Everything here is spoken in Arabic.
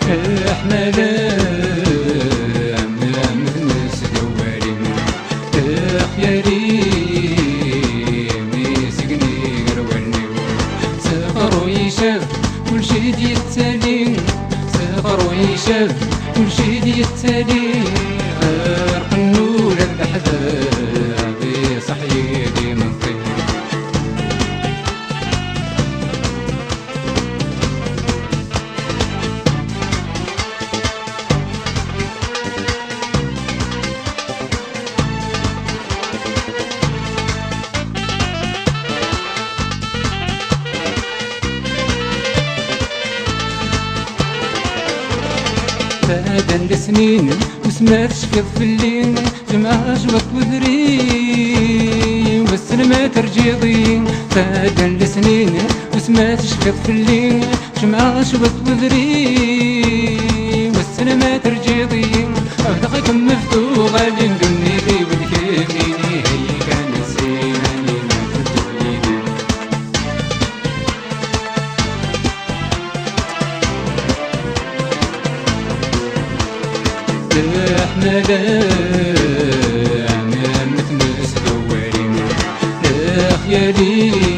احمد الناس دوالي يا ريمي سقني رواني سفر ويشاف كل شي ديال التالي سفر ويشاف كل شي ديال التالي غير قنول الأحباب صحيدي من طين فادن لسنين وسماتش كف الليل جمع جبط وذري والسلمة ترجيضي فادن لسنين وسماتش كف الليل جمع جبط وذري والسلمة ترجيضي أفدقك مفتوغة لنقلني بي والكيميني هي كان سيناني ما تدوليني احمد مثل دوالي يا لي